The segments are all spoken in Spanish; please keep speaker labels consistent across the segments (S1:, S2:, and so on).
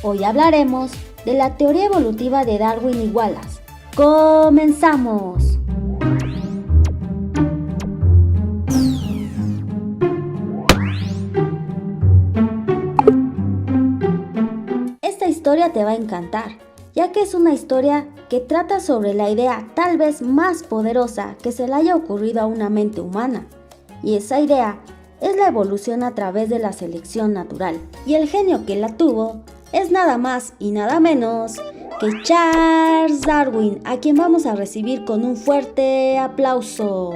S1: Hoy hablaremos de la teoría evolutiva de Darwin y Wallace. ¡Comenzamos! Esta historia te va a encantar, ya que es una historia que trata sobre la idea tal vez más poderosa que se le haya ocurrido a una mente humana. Y esa idea es la evolución a través de la selección natural. Y el genio que la tuvo es nada más y nada menos que Charles Darwin, a quien vamos a recibir con un fuerte aplauso.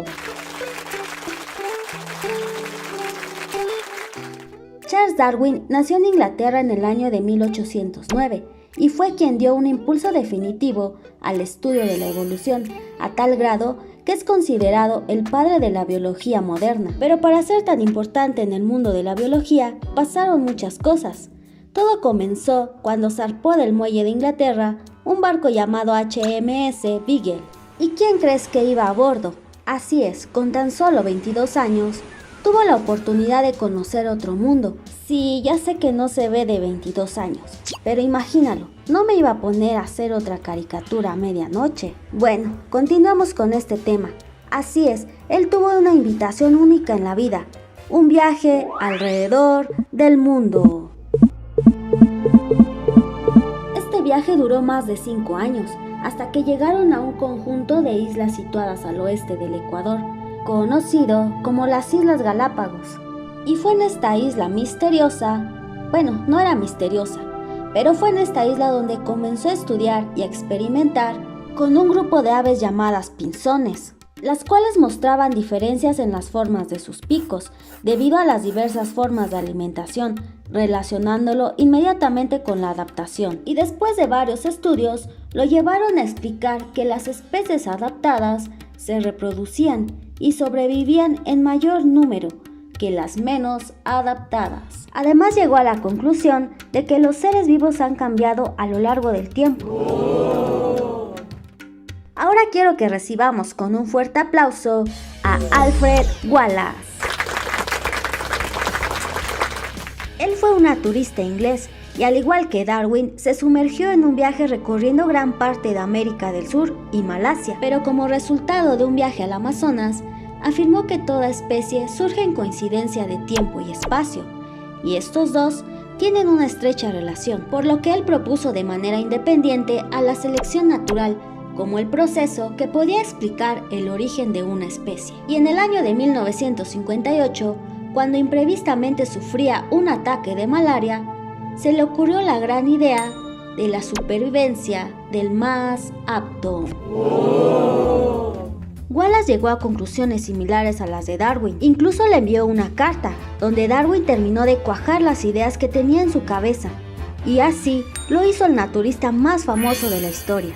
S1: Charles Darwin nació en Inglaterra en el año de 1809 y fue quien dio un impulso definitivo al estudio de la evolución, a tal grado que es considerado el padre de la biología moderna. Pero para ser tan importante en el mundo de la biología, pasaron muchas cosas. Todo comenzó cuando zarpó del muelle de Inglaterra un barco llamado HMS Beagle. ¿Y quién crees que iba a bordo? Así es, con tan solo 22 años, tuvo la oportunidad de conocer otro mundo. Sí, ya sé que no se ve de 22 años, pero imagínalo, no me iba a poner a hacer otra caricatura a medianoche. Bueno, continuamos con este tema. Así es, él tuvo una invitación única en la vida, un viaje alrededor del mundo. Este viaje duró más de 5 años, hasta que llegaron a un conjunto de islas situadas al oeste del Ecuador, conocido como las Islas Galápagos. Y fue en esta isla misteriosa, bueno, no era misteriosa, pero fue en esta isla donde comenzó a estudiar y a experimentar con un grupo de aves llamadas pinzones, las cuales mostraban diferencias en las formas de sus picos, debido a las diversas formas de alimentación, relacionándolo inmediatamente con la adaptación. Y después de varios estudios, lo llevaron a explicar que las especies adaptadas se reproducían y sobrevivían en mayor número que las menos adaptadas. Además llegó a la conclusión de que los seres vivos han cambiado a lo largo del tiempo. Ahora quiero que recibamos con un fuerte aplauso a Alfred Wallace. Él fue un naturista inglés y al igual que Darwin, se sumergió en un viaje recorriendo gran parte de América del Sur y Malasia, pero como resultado de un viaje al Amazonas, afirmó que toda especie surge en coincidencia de tiempo y espacio, y estos dos tienen una estrecha relación, por lo que él propuso de manera independiente a la selección natural como el proceso que podía explicar el origen de una especie. Y en el año de 1958, cuando imprevistamente sufría un ataque de malaria, se le ocurrió la gran idea de la supervivencia del más apto. Wallace llegó a conclusiones similares a las de Darwin. Incluso le envió una carta, donde Darwin terminó de cuajar las ideas que tenía en su cabeza, y así lo hizo el naturista más famoso de la historia.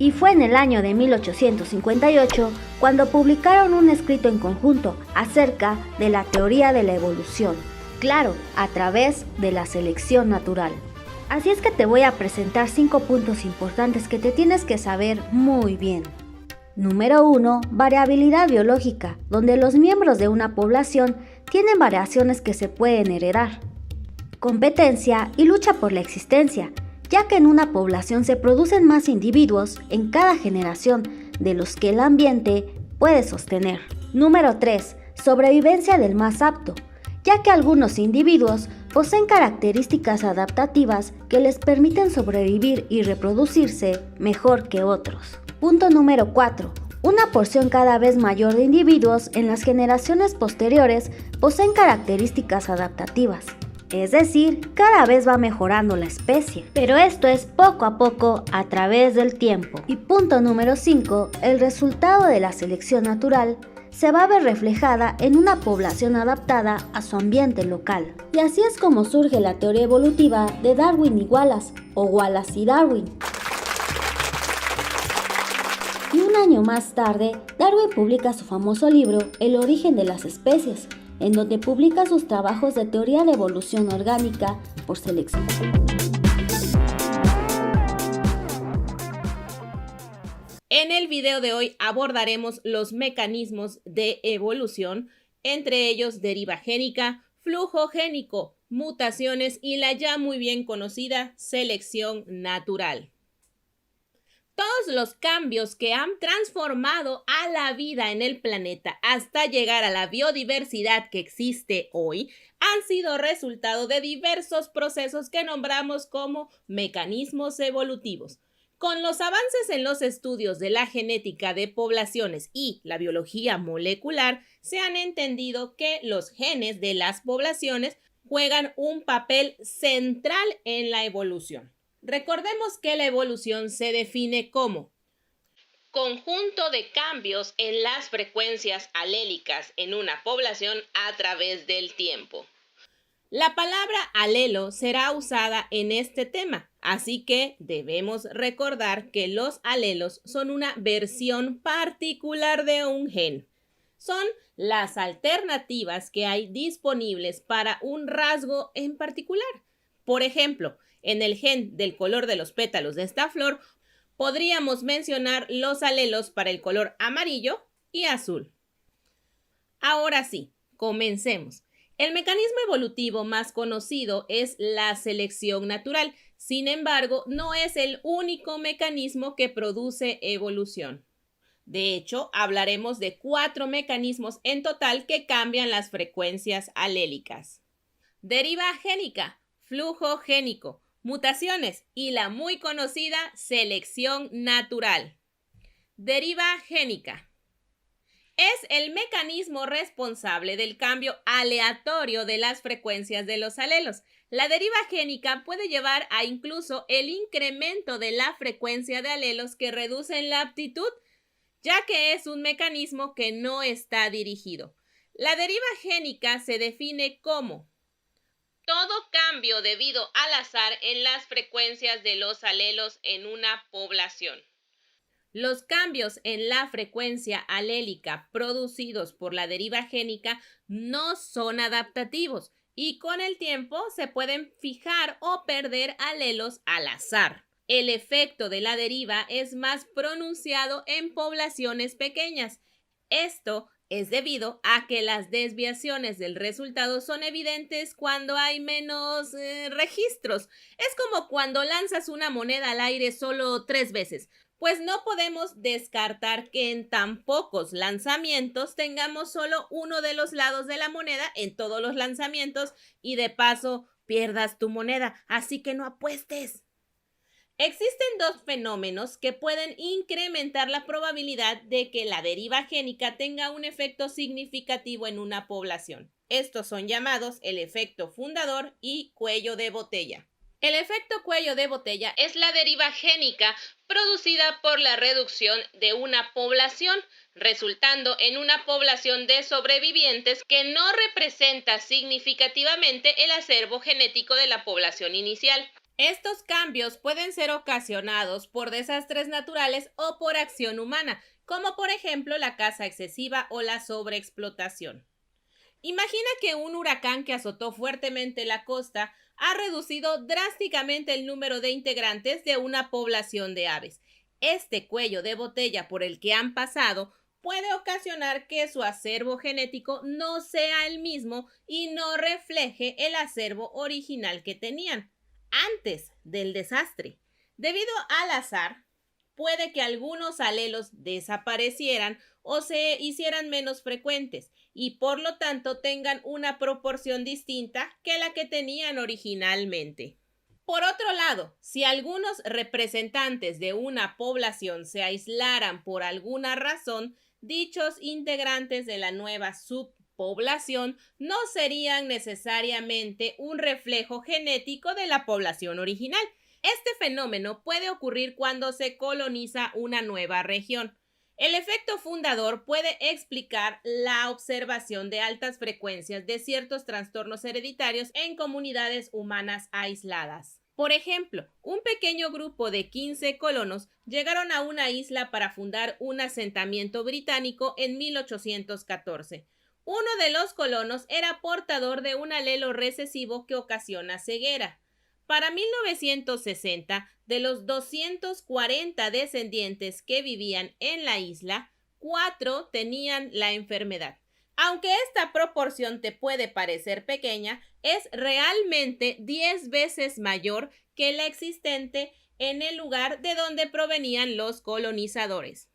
S1: Y fue en el año de 1858 cuando publicaron un escrito en conjunto acerca de la teoría de la evolución. Claro, a través de la selección natural. Así es que te voy a presentar 5 puntos importantes que te tienes que saber muy bien. Número 1. Variabilidad biológica, donde los miembros de una población tienen variaciones que se pueden heredar. Competencia y lucha por la existencia, ya que en una población se producen más individuos en cada generación de los que el ambiente puede sostener. Número 3. Sobrevivencia del más apto, ya que algunos individuos poseen características adaptativas que les permiten sobrevivir y reproducirse mejor que otros. Punto número 4. Una porción cada vez mayor de individuos en las generaciones posteriores poseen características adaptativas, es decir, cada vez va mejorando la especie, pero esto es poco a poco a través del tiempo. Y punto número 5. El resultado de la selección natural se va a ver reflejada en una población adaptada a su ambiente local. Y así es como surge la teoría evolutiva de Darwin y Wallace, o Wallace y Darwin. Y un año más tarde, Darwin publica su famoso libro El origen de las especies, en donde publica sus trabajos de teoría de evolución orgánica por selección.
S2: En el video de hoy abordaremos los mecanismos de evolución, entre ellos deriva génica, flujo génico, mutaciones y la ya muy bien conocida selección natural. Todos los cambios que han transformado a la vida en el planeta hasta llegar a la biodiversidad que existe hoy han sido resultado de diversos procesos que nombramos como mecanismos evolutivos. Con los avances en los estudios de la genética de poblaciones y la biología molecular, se han entendido que los genes de las poblaciones juegan un papel central en la evolución. Recordemos que la evolución se define como conjunto de cambios en las frecuencias alélicas en una población a través del tiempo. La palabra alelo será usada en este tema, así que debemos recordar que los alelos son una versión particular de un gen. Son las alternativas que hay disponibles para un rasgo en particular. Por ejemplo, en el gen del color de los pétalos de esta flor, podríamos mencionar los alelos para el color amarillo y azul. Ahora sí, comencemos. El mecanismo evolutivo más conocido es la selección natural. Sin embargo, no es el único mecanismo que produce evolución. De hecho, hablaremos de 4 mecanismos en total que cambian las frecuencias alélicas. Deriva génica, flujo génico, mutaciones y la muy conocida selección natural. Deriva génica. Es el mecanismo responsable del cambio aleatorio de las frecuencias de los alelos. La deriva génica puede llevar a incluso el incremento de la frecuencia de alelos que reducen la aptitud, ya que es un mecanismo que no está dirigido. La deriva génica se define como todo cambio debido al azar en las frecuencias de los alelos en una población. Los cambios en la frecuencia alélica producidos por la deriva génica no son adaptativos y con el tiempo se pueden fijar o perder alelos al azar. El efecto de la deriva es más pronunciado en poblaciones pequeñas. Esto es debido a que las desviaciones del resultado son evidentes cuando hay menos registros. Es como cuando lanzas una moneda al aire solo 3 veces. Pues no podemos descartar que en tan pocos lanzamientos tengamos solo uno de los lados de la moneda en todos los lanzamientos y de paso pierdas tu moneda, así que no apuestes. Existen 2 fenómenos que pueden incrementar la probabilidad de que la deriva génica tenga un efecto significativo en una población. Estos son llamados el efecto fundador y cuello de botella. El efecto cuello de botella es la deriva génica producida por la reducción de una población, resultando en una población de sobrevivientes que no representa significativamente el acervo genético de la población inicial. Estos cambios pueden ser ocasionados por desastres naturales o por acción humana, como por ejemplo la caza excesiva o la sobreexplotación. Imagina que un huracán que azotó fuertemente la costa ha reducido drásticamente el número de integrantes de una población de aves. Este cuello de botella por el que han pasado puede ocasionar que su acervo genético no sea el mismo y no refleje el acervo original que tenían antes del desastre. Debido al azar, puede que algunos alelos desaparecieran o se hicieran menos frecuentes y por lo tanto tengan una proporción distinta que la que tenían originalmente. Por otro lado, si algunos representantes de una población se aislaran por alguna razón, dichos integrantes de la nueva subpoblación no serían necesariamente un reflejo genético de la población original. Este fenómeno puede ocurrir cuando se coloniza una nueva región. El efecto fundador puede explicar la observación de altas frecuencias de ciertos trastornos hereditarios en comunidades humanas aisladas. Por ejemplo, un pequeño grupo de 15 colonos llegaron a una isla para fundar un asentamiento británico en 1814. Uno de los colonos era portador de un alelo recesivo que ocasiona ceguera. Para 1960, de los 240 descendientes que vivían en la isla, 4 tenían la enfermedad. Aunque esta proporción te puede parecer pequeña, es realmente 10 veces mayor que la existente en el lugar de donde provenían los colonizadores.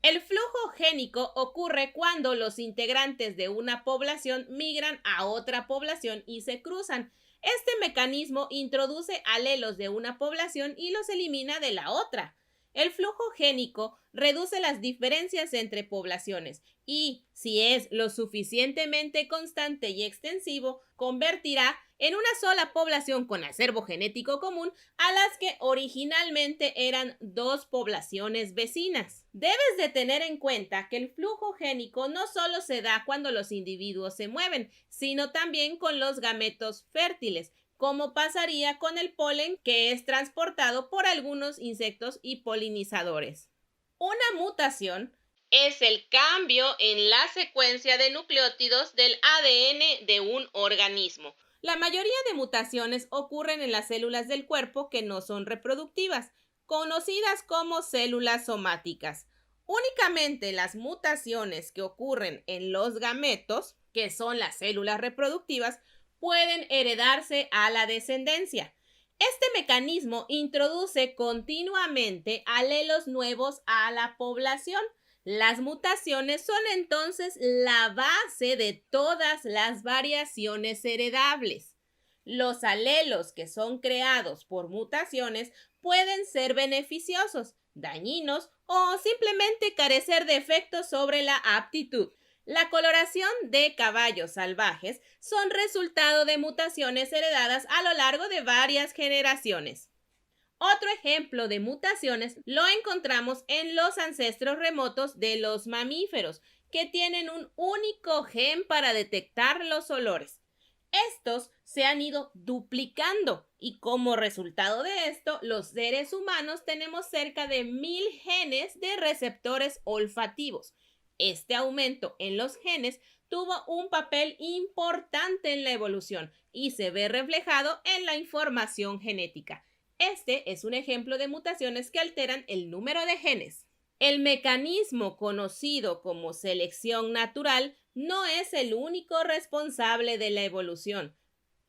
S2: El flujo génico ocurre cuando los integrantes de una población migran a otra población y se cruzan. Este mecanismo introduce alelos de una población y los elimina de la otra. El flujo génico reduce las diferencias entre poblaciones y, si es lo suficientemente constante y extensivo, convertirá en una sola población con acervo genético común a las que originalmente eran dos poblaciones vecinas. Debes de tener en cuenta que el flujo génico no solo se da cuando los individuos se mueven, sino también con los gametos fértiles, como pasaría con el polen que es transportado por algunos insectos y polinizadores. Una mutación es el cambio en la secuencia de nucleótidos del ADN de un organismo. La mayoría de mutaciones ocurren en las células del cuerpo que no son reproductivas, conocidas como células somáticas. Únicamente las mutaciones que ocurren en los gametos, que son las células reproductivas, pueden heredarse a la descendencia. Este mecanismo introduce continuamente alelos nuevos a la población. Las mutaciones son entonces la base de todas las variaciones heredables. Los alelos que son creados por mutaciones pueden ser beneficiosos, dañinos o simplemente carecer de efectos sobre la aptitud. La coloración de caballos salvajes son resultado de mutaciones heredadas a lo largo de varias generaciones. Otro ejemplo de mutaciones lo encontramos en los ancestros remotos de los mamíferos, que tienen un único gen para detectar los olores. Estos se han ido duplicando y como resultado de esto, los seres humanos tenemos cerca de 1000 genes de receptores olfativos. Este aumento en los genes tuvo un papel importante en la evolución y se ve reflejado en la información genética. Este es un ejemplo de mutaciones que alteran el número de genes. El mecanismo conocido como selección natural no es el único responsable de la evolución,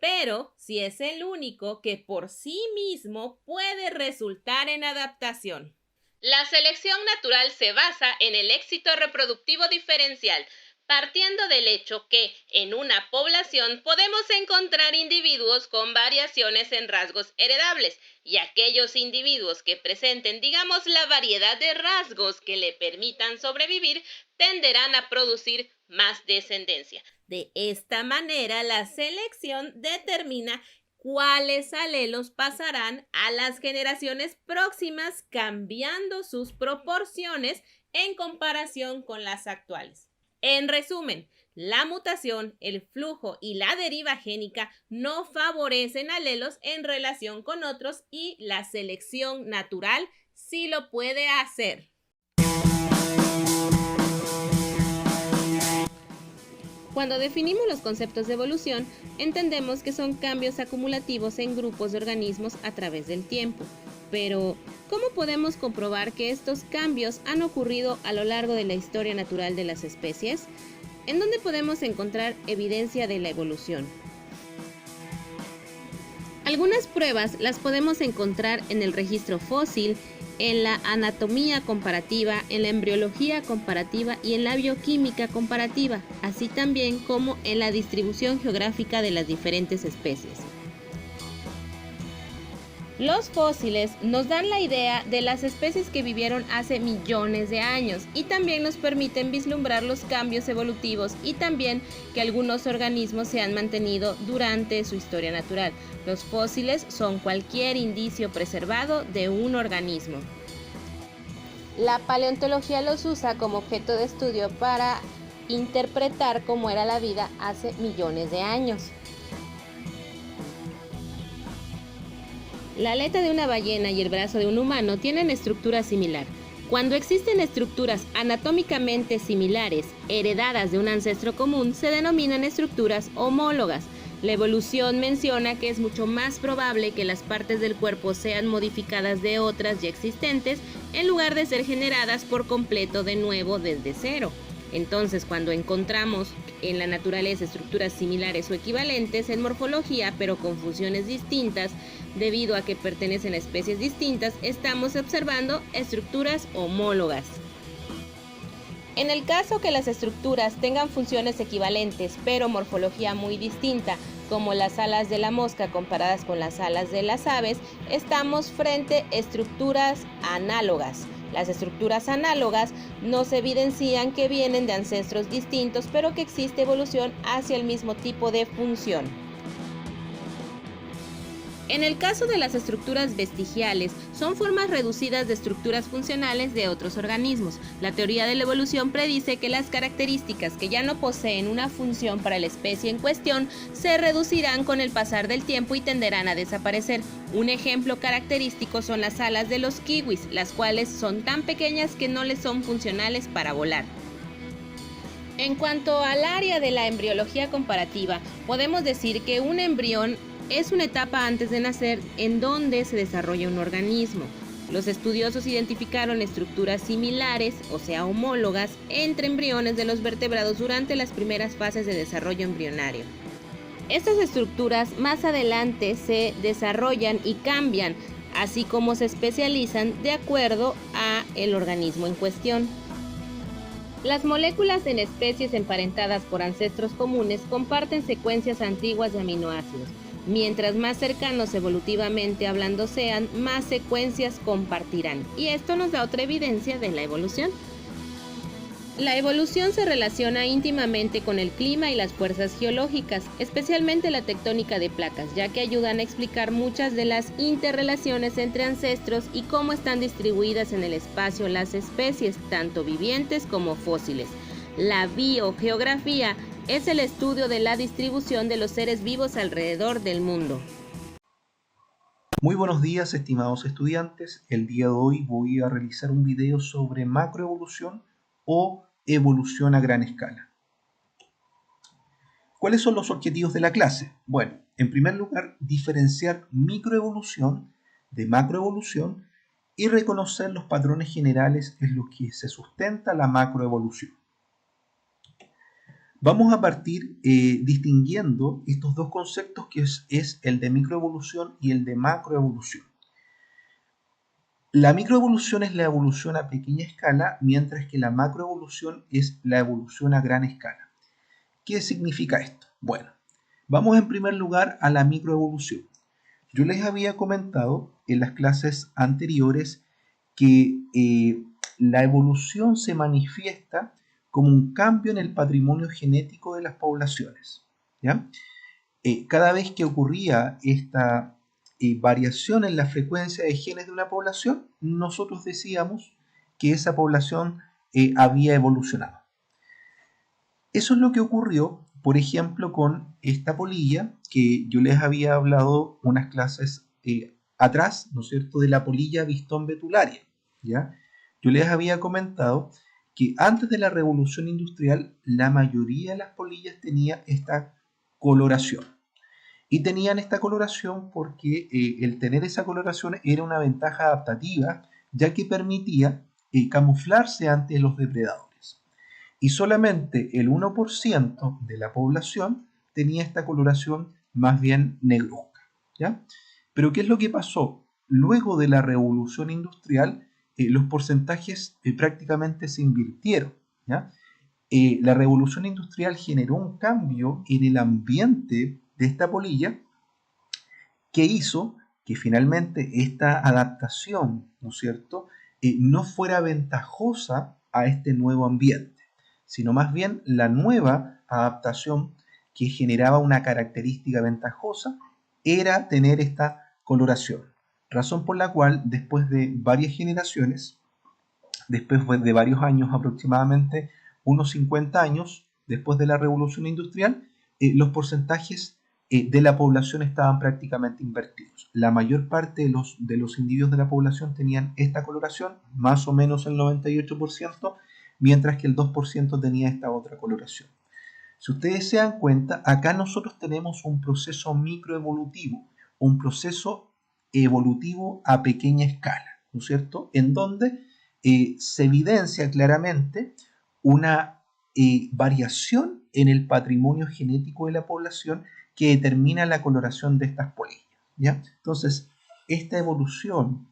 S2: pero sí es el único que por sí mismo puede resultar en adaptación. La selección natural se basa en el éxito reproductivo diferencial, partiendo del hecho que en una población podemos encontrar individuos con variaciones en rasgos heredables y aquellos individuos que presenten, digamos, la variedad de rasgos que le permitan sobrevivir tenderán a producir más descendencia. De esta manera, la selección determina cuáles alelos pasarán a las generaciones próximas, cambiando sus proporciones en comparación con las actuales. En resumen, la mutación, el flujo y la deriva génica no favorecen alelos en relación con otros y la selección natural sí lo puede hacer. Cuando definimos los conceptos de evolución, entendemos que son cambios acumulativos en grupos de organismos a través del tiempo. Pero, ¿cómo podemos comprobar que estos cambios han ocurrido a lo largo de la historia natural de las especies? ¿En dónde podemos encontrar evidencia de la evolución? Algunas pruebas las podemos encontrar en el registro fósil, en la anatomía comparativa, en la embriología comparativa y en la bioquímica comparativa, así también como en la distribución geográfica de las diferentes especies. Los fósiles nos dan la idea de las especies que vivieron hace millones de años y también nos permiten vislumbrar los cambios evolutivos y también que algunos organismos se han mantenido durante su historia natural. Los fósiles son cualquier indicio preservado de un organismo. La paleontología los usa como objeto de estudio para interpretar cómo era la vida hace millones de años. La aleta de una ballena y el brazo de un humano tienen estructura similar. Cuando existen estructuras anatómicamente similares, heredadas de un ancestro común, se denominan estructuras homólogas. La evolución menciona que es mucho más probable que las partes del cuerpo sean modificadas de otras ya existentes, en lugar de ser generadas por completo de nuevo desde cero. Entonces, cuando encontramos en la naturaleza estructuras similares o equivalentes en morfología, pero con funciones distintas, debido a que pertenecen a especies distintas, estamos observando estructuras homólogas. En el caso que las estructuras tengan funciones equivalentes, pero morfología muy distinta, como las alas de la mosca comparadas con las alas de las aves, estamos frente a estructuras análogas. Las estructuras análogas nos evidencian que vienen de ancestros distintos, pero que existe evolución hacia el mismo tipo de función. En el caso de las estructuras vestigiales, son formas reducidas de estructuras funcionales de otros organismos. La teoría de la evolución predice que las características que ya no poseen una función para la especie en cuestión se reducirán con el pasar del tiempo y tenderán a desaparecer. Un ejemplo característico son las alas de los kiwis, las cuales son tan pequeñas que no les son funcionales para volar. En cuanto al área de la embriología comparativa, podemos decir que un embrión es una etapa antes de nacer en donde se desarrolla un organismo. Los estudiosos identificaron estructuras similares, o sea, homólogas, entre embriones de los vertebrados durante las primeras fases de desarrollo embrionario. Estas estructuras más adelante se desarrollan y cambian, así como se especializan de acuerdo a el organismo en cuestión. Las moléculas en especies emparentadas por ancestros comunes comparten secuencias antiguas de aminoácidos. Mientras más cercanos evolutivamente hablando sean, más secuencias compartirán. Y esto nos da otra evidencia de la evolución. La evolución se relaciona íntimamente con el clima y las fuerzas geológicas, especialmente la tectónica de placas, ya que ayudan a explicar muchas de las interrelaciones entre ancestros y cómo están distribuidas en el espacio las especies, tanto vivientes como fósiles. La biogeografía es el estudio de la distribución de los seres vivos alrededor del mundo.
S3: Muy buenos días, estimados estudiantes. El día de hoy voy a realizar un video sobre macroevolución o evolución a gran escala. ¿Cuáles son los objetivos de la clase? Bueno, en primer lugar, diferenciar microevolución de macroevolución y reconocer los patrones generales en los que se sustenta la macroevolución. Vamos a partir distinguiendo estos dos conceptos que es el de microevolución y el de macroevolución. La microevolución es la evolución a pequeña escala, mientras que la macroevolución es la evolución a gran escala. ¿Qué significa esto? Bueno, vamos en primer lugar a la microevolución. Yo les había comentado en las clases anteriores que la evolución se manifiesta como un cambio en el patrimonio genético de las poblaciones, ¿ya? Cada vez que ocurría esta variación en la frecuencia de genes de una población, nosotros decíamos que esa población había evolucionado. Eso es lo que ocurrió, por ejemplo, con esta polilla que yo les había hablado unas clases atrás, ¿no es cierto?, de la polilla Viston betularia, ¿ya? Yo les había comentado que antes de la revolución industrial la mayoría de las polillas tenía esta coloración. Y tenían esta coloración porque el tener esa coloración era una ventaja adaptativa, ya que permitía camuflarse ante los depredadores. Y solamente el 1% de la población tenía esta coloración más bien negruzca, ¿ya? Pero ¿qué es lo que pasó? Luego de la revolución industrial, los porcentajes prácticamente se invirtieron, ¿ya? La revolución industrial generó un cambio en el ambiente de esta polilla que hizo que finalmente esta adaptación, ¿no es cierto?, no fuera ventajosa a este nuevo ambiente, sino más bien la nueva adaptación que generaba una característica ventajosa era tener esta coloración. Razón por la cual después de varias generaciones, después de varios años, aproximadamente unos 50 años después de la revolución industrial, los porcentajes de la población estaban prácticamente invertidos. La mayor parte de los individuos de la población tenían esta coloración, más o menos el 98%, mientras que el 2% tenía esta otra coloración. Si ustedes se dan cuenta, acá nosotros tenemos un proceso microevolutivo, un proceso evolutivo a pequeña escala, ¿no es cierto?, en donde se evidencia claramente una variación en el patrimonio genético de la población que determina la coloración de estas polillas, ¿ya? Entonces, esta evolución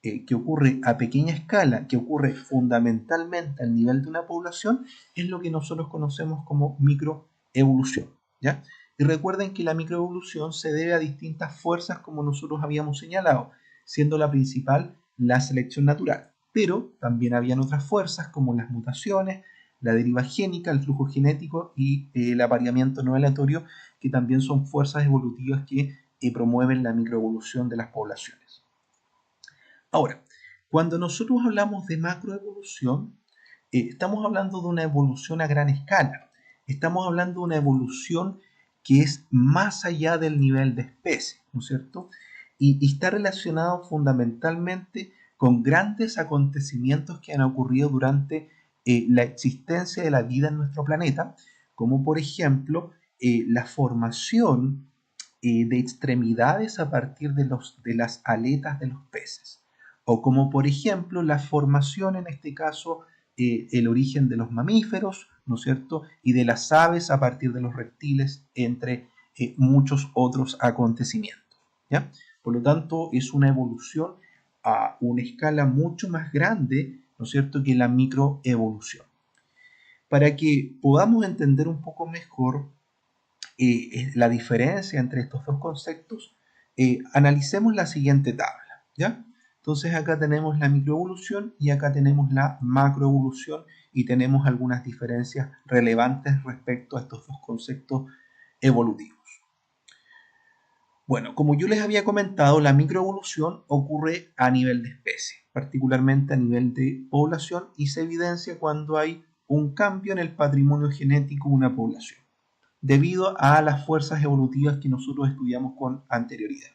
S3: que ocurre a pequeña escala, que ocurre fundamentalmente al nivel de una población, es lo que nosotros conocemos como microevolución, ¿ya? Y recuerden que la microevolución se debe a distintas fuerzas, como nosotros habíamos señalado, siendo la principal la selección natural. Pero también habían otras fuerzas como las mutaciones, la deriva génica, el flujo genético y el apareamiento no aleatorio, que también son fuerzas evolutivas que promueven la microevolución de las poblaciones. Ahora, cuando nosotros hablamos de macroevolución, estamos hablando de una evolución a gran escala. Estamos hablando de una evolución que es más allá del nivel de especie, ¿no es cierto? Y está relacionado fundamentalmente con grandes acontecimientos que han ocurrido durante la existencia de la vida en nuestro planeta, como por ejemplo la formación de extremidades a partir de las aletas de los peces, o como por ejemplo la formación, en este caso, el origen de los mamíferos, ¿no es cierto?, y de las aves a partir de los reptiles, entre muchos otros acontecimientos, ¿ya? Por lo tanto, es una evolución a una escala mucho más grande, ¿no es cierto?, que la microevolución. Para que podamos entender un poco mejor la diferencia entre estos dos conceptos, analicemos la siguiente tabla, ¿ya? Entonces acá tenemos la microevolución y acá tenemos la macroevolución y tenemos algunas diferencias relevantes respecto a estos dos conceptos evolutivos. Bueno, como yo les había comentado, la microevolución ocurre a nivel de especie, particularmente a nivel de población, y se evidencia cuando hay un cambio en el patrimonio genético de una población, debido a las fuerzas evolutivas que nosotros estudiamos con anterioridad.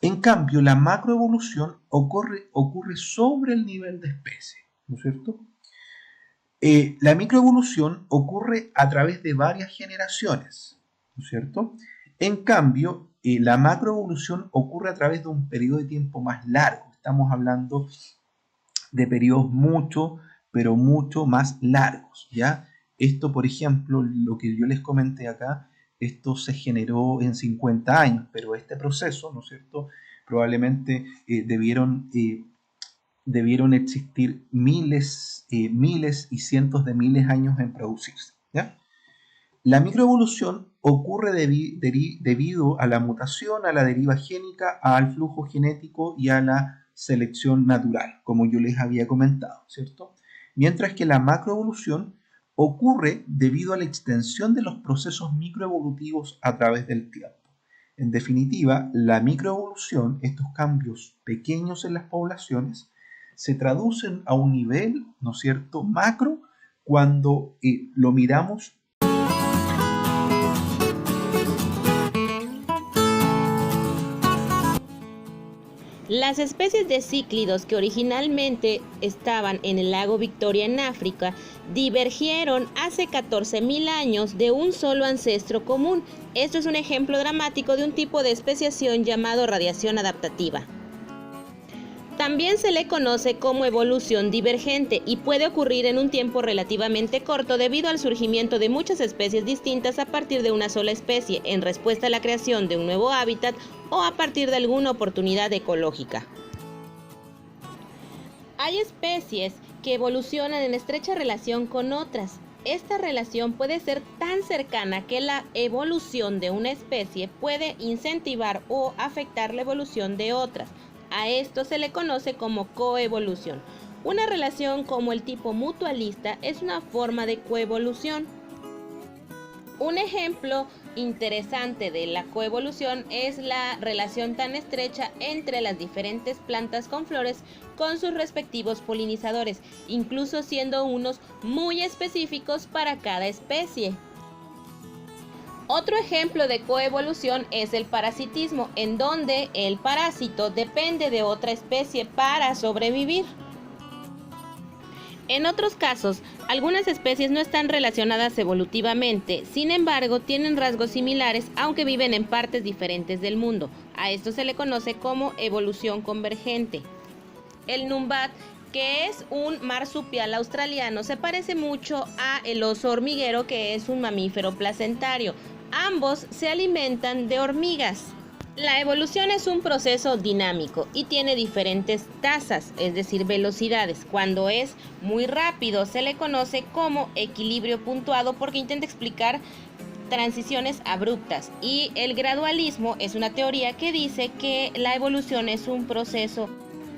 S3: En cambio, la macroevolución ocurre sobre el nivel de especie, ¿no es cierto? La microevolución ocurre a través de varias generaciones, ¿no es cierto? En cambio, la macroevolución ocurre a través de un periodo de tiempo más largo. Estamos hablando de periodos mucho, pero mucho más largos, ¿ya? Esto, por ejemplo, lo que yo les comenté acá, esto se generó en 50 años, pero este proceso, ¿no es cierto?, probablemente debieron existir miles y cientos de miles de años en producirse, ¿ya? La microevolución ocurre debido a la mutación, a la deriva génica, al flujo genético y a la selección natural, como yo les había comentado, ¿cierto? Mientras que la macroevolución ocurre debido a la extensión de los procesos microevolutivos a través del tiempo. En definitiva, la microevolución, estos cambios pequeños en las poblaciones, se traducen a un nivel, ¿no es cierto?, macro, cuando lo miramos.
S2: Las especies de cíclidos que originalmente estaban en el lago Victoria en África divergieron hace 14.000 años de un solo ancestro común. Esto es un ejemplo dramático de un tipo de especiación llamado radiación adaptativa. También se le conoce como evolución divergente y puede ocurrir en un tiempo relativamente corto debido al surgimiento de muchas especies distintas a partir de una sola especie en respuesta a la creación de un nuevo hábitat o a partir de alguna oportunidad ecológica. Hay especies que evolucionan en estrecha relación con otras. Esta relación puede ser tan cercana que la evolución de una especie puede incentivar o afectar la evolución de otras. A esto se le conoce como coevolución. Una relación como el tipo mutualista es una forma de coevolución. Un ejemplo interesante de la coevolución es la relación tan estrecha entre las diferentes plantas con flores con sus respectivos polinizadores, incluso siendo unos muy específicos para cada especie. Otro ejemplo de coevolución es el parasitismo, en donde el parásito depende de otra especie para sobrevivir. En otros casos, algunas especies no están relacionadas evolutivamente, sin embargo, tienen rasgos similares aunque viven en partes diferentes del mundo. A esto se le conoce como evolución convergente. El Numbat que es un marsupial australiano, se parece mucho a el oso hormiguero, que es un mamífero placentario. Ambos se alimentan de hormigas. La evolución es un proceso dinámico y tiene diferentes tasas, es decir, velocidades. Cuando es muy rápido se le conoce como equilibrio puntuado porque intenta explicar transiciones abruptas, y el gradualismo es una teoría que dice que la evolución es un proceso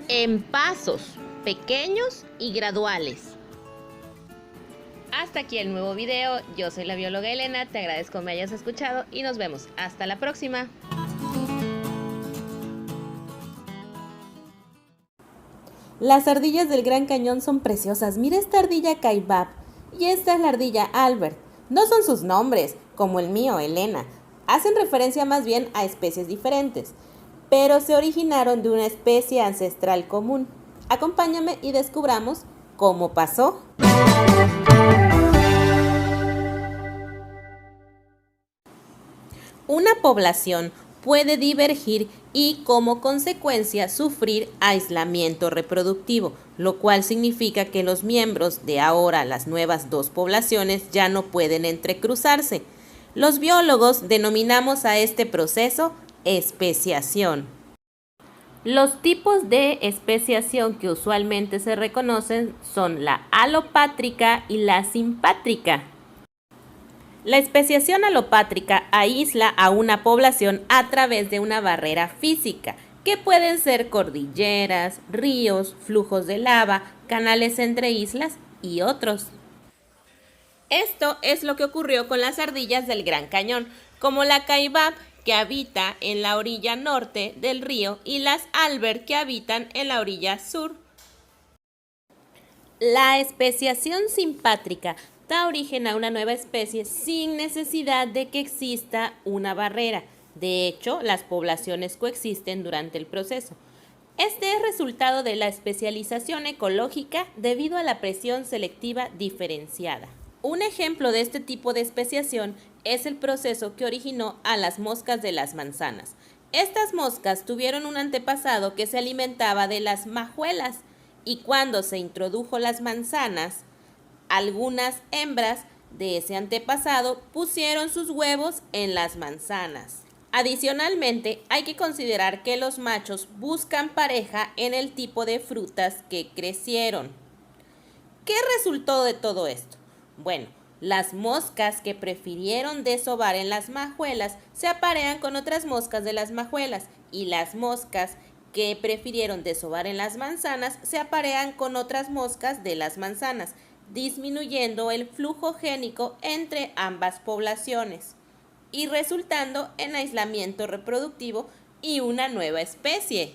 S2: en pasos pequeños y graduales. Hasta aquí el nuevo video. Yo soy la bióloga Elena, te agradezco me hayas escuchado y nos vemos. Hasta la próxima.
S4: Las ardillas del Gran Cañón son preciosas. Mira esta ardilla Kaibab y esta es la ardilla Albert. No son sus nombres, como el mío, Elena. Hacen referencia más bien a especies diferentes, pero se originaron de una especie ancestral común. Acompáñame y descubramos cómo pasó. Una población puede divergir y como consecuencia sufrir aislamiento reproductivo, lo cual significa que los miembros de ahora las nuevas dos poblaciones ya no pueden entrecruzarse. Los biólogos denominamos a este proceso especiación. Los tipos de especiación que usualmente se reconocen son la alopátrica y la simpátrica. La especiación alopátrica aísla a una población a través de una barrera física, que pueden ser cordilleras, ríos, flujos de lava, canales entre islas y otros. Esto es lo que ocurrió con las ardillas del Gran Cañón, como la Kaibab, que habita en la orilla norte del río, y las Albert, que habitan en la orilla sur. La especiación simpátrica da origen a una nueva especie sin necesidad de que exista una barrera. De hecho, las poblaciones coexisten durante el proceso. Este es resultado de la especialización ecológica debido a la presión selectiva diferenciada. Un ejemplo de este tipo de especiación es el proceso que originó a las moscas de las manzanas. Estas moscas tuvieron un antepasado que se alimentaba de las majuelas, y cuando se introdujo las manzanas, algunas hembras de ese antepasado pusieron sus huevos en las manzanas. Adicionalmente, hay que considerar que los machos buscan pareja en el tipo de frutas que crecieron. ¿Qué resultó de todo esto? Bueno, las moscas que prefirieron desovar en las majuelas se aparean con otras moscas de las majuelas, y las moscas que prefirieron desovar en las manzanas se aparean con otras moscas de las manzanas, disminuyendo el flujo génico entre ambas poblaciones y resultando en aislamiento reproductivo y una nueva especie.